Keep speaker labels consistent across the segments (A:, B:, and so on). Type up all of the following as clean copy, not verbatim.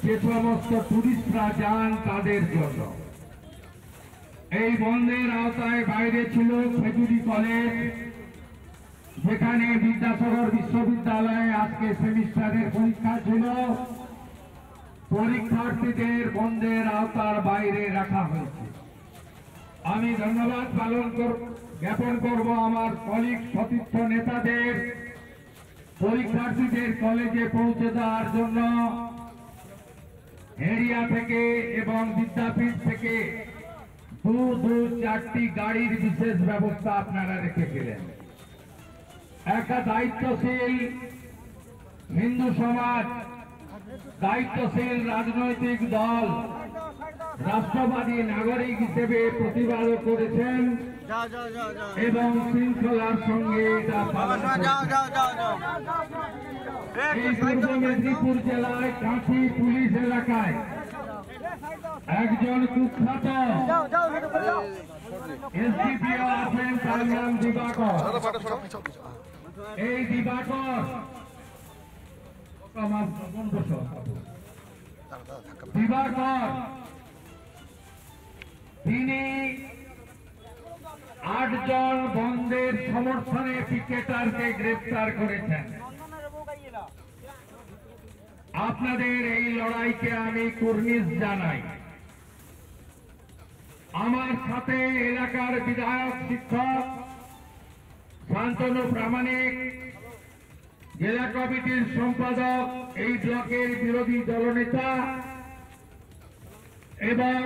A: যে সমস্ত টুরিস্টরা যান তাদের জন্য। এই বন্ধের আওতায় বাইরে ছিল খেজুরি কলেজ, যেখানে বিদ্যাসাগর বিশ্ববিদ্যালয়ে আজকে সেমিস্টারের পরীক্ষা ছিল। পরীক্ষার্থীদের বন্ধের আওতার বাইরে রাখা হয়েছে। আমি ধন্যবাদ জ্ঞাপন করব আমার কলিগ সতীর্থ নেতাদের, পরীক্ষার্থীদের কলেজে পৌঁছে দেওয়ার জন্য এরিয়া থেকে এবং বিদ্যাপীঠ থেকে দু চারটি গাড়ির বিশেষ ব্যবস্থা আপনারা রেখেছিলেন। একটা দায়িত্বশীল হিন্দু সমাজ, দায়িত্বশীল রাজনৈতিক দল, রাষ্ট্রবাদী নাগরিক হিসেবে প্রতিবাদ করেছেন এবং শৃঙ্খলার সঙ্গে এটা পালন এই পূর্ব মেদিনীপুর জেলায় কাঁথি পুলিশ এলাকায় একজন কুখ্যাত এসডিপিও আছেন, তার নাম দিবাকর। এই দিবাকর তিনি 8 জন বন্ধের সমর্থনে পিকেটারকে গ্রেফতার করেছেন। আপনাদের এই লড়াইকে আমি কুর্নিশ জানাই। আমার সাথে এলাকার বিধায়ক, শিক্ষক শান্তনু প্রামাণিক, জেলা কমিটির সম্পাদক, এই ব্লকের বিরোধী দলনেতা এবং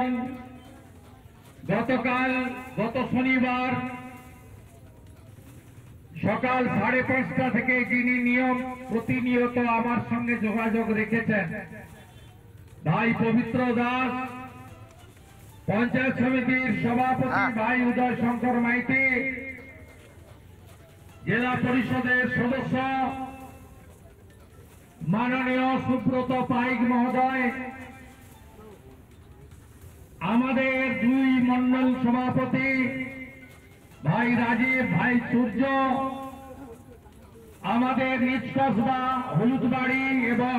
A: গত শনিবার সকাল 5:30 থেকে যিনি প্রতিনিয়ত আমার সঙ্গে যোগাযোগ রেখেছেন, ভাই পবিত্র দাস, পঞ্চায়েত সমিতির সভাপতি ভাই উদয় শঙ্কর মাইতি, জেলা পরিষদের সদস্য মাননীয় সুব্রত পাইক মহোদয়, আমাদের 2 মন্ডল সভাপতি ভাই রাজীব, ভাই সূর্য, আমাদের নিজ কসবা, হলুদবাড়ি এবং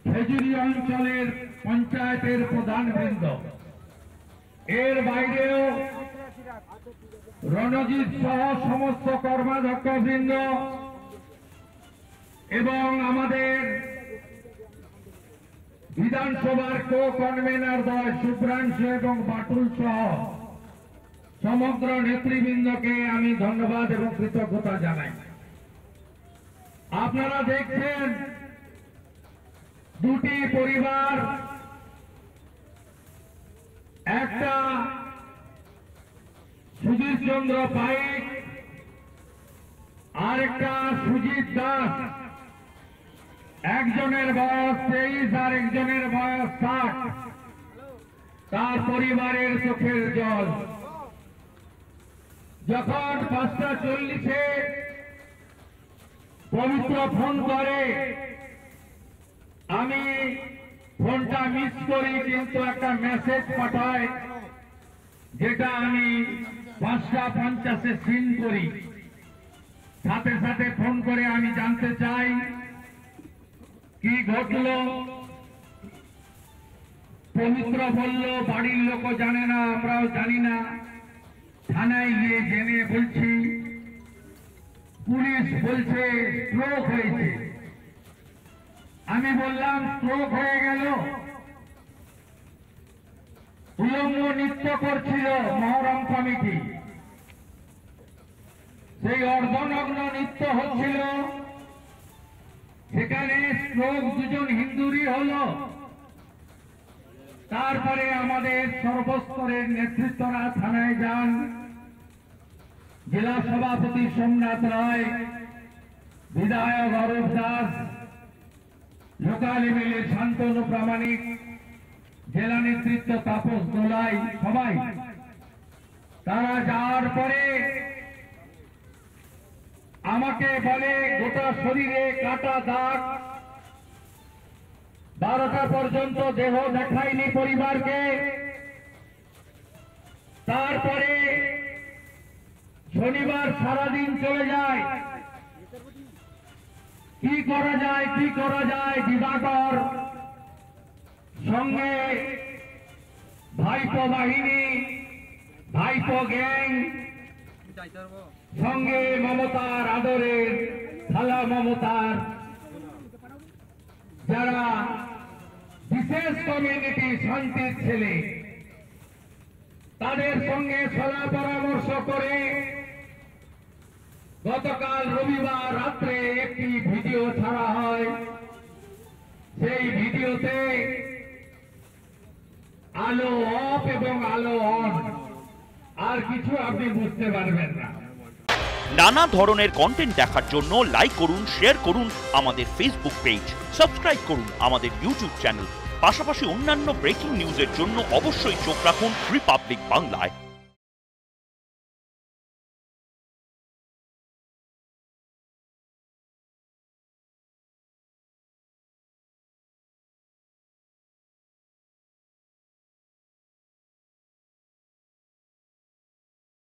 A: খেজুরি অঞ্চলের পঞ্চায়েতের প্রধানবৃন্দ, এর বাইরেও রণজিৎ সহ সমস্ত কর্মাধ্যক্ষবৃন্দ এবং আমাদের বিধানসভার কো-কনভেনার দল শুভ্রাংশু এবং বাটুল সহ সমগ্র নেতৃবৃন্দকে আমি ধন্যবাদ এবং কৃতজ্ঞতা জানাই। আপনারা দেখছেন দুটি পরিবার, একটা সুধীর চন্দ্র পাইক আর একটা সুজিত দাস, একজনের বয়স 23 আর একজনের বয়স 60। তার পরিবারের চোখের জল। যখন 5:40-এ পবিত্র ফোন করে, আমি ফোনটা মিস করি, কিন্তু একটা মেসেজ পাঠায় যেটা আমি 5:50-এ সিন করি। সাথে সাথে ফোন করে আমি জানতে চাই কি ঘটল। পবিত্র বলল বাড়ির লোকও জানে না, আমরাও জানি না। থানায় গিয়ে জেনে বলছি, পুলিশ বলছে স্ট্রোক হয়েছে। আমি বললাম স্ট্রোক হয়ে গেল? উলঙ্গ নৃত্য করছিল মহরম কমিটি, সেই অর্ধনগ্ন নৃত্য হচ্ছিল, সেখানে স্ট্রোক 2 জন হিন্দুরই হলো। তারপরে আমাদের সর্বস্তরের নেতৃত্বরা থানায় যান। জেলা সভাপতি সোমনাথ রায়, বিধায়ক অরূপ দাস, লোকাল এমএলএ শান্তনু প্রামাণিক, জেলা নেতৃত্ব তাপস দোলাই, সবাই তারা যাওয়ার পরে আমাকে বলে গোটা শরীরে কাটা দাগ, 12টা পর্যন্ত দেহ দেখায়নি পরিবারকে। তারপরে শনিবার সারাদিন চলে যায়। কি করা যায় দিবাকর সঙ্গে ভাইপো বাহিনী, ভাইপো গ্যাং, সঙ্গে মমতার আদরের খালা মমতার যারা বিশেষ কমিউনিটি শান্তির ছেলে, তাদের সঙ্গে সলা পরামর্শ করে গতকাল রবিবার রাত্রে একটি ভিডিও ছাড়া হয়। সেই ভিডিওতে আলো অফ এবং আলো অন, আর কিছু আপনি বুঝতে পারবেন না।
B: নানা ধরনের কন্টেন্ট দেখার জন্য লাইক করুন, শেয়ার করুন আমাদের ফেসবুক পেজ, সাবস্ক্রাইব করুন আমাদের ইউটিউব চ্যানেল। পাশাপাশি অন্যান্য ব্রেকিং নিউজের জন্য অবশ্যই চোখ রাখুন রিপাবলিক বাংলায়।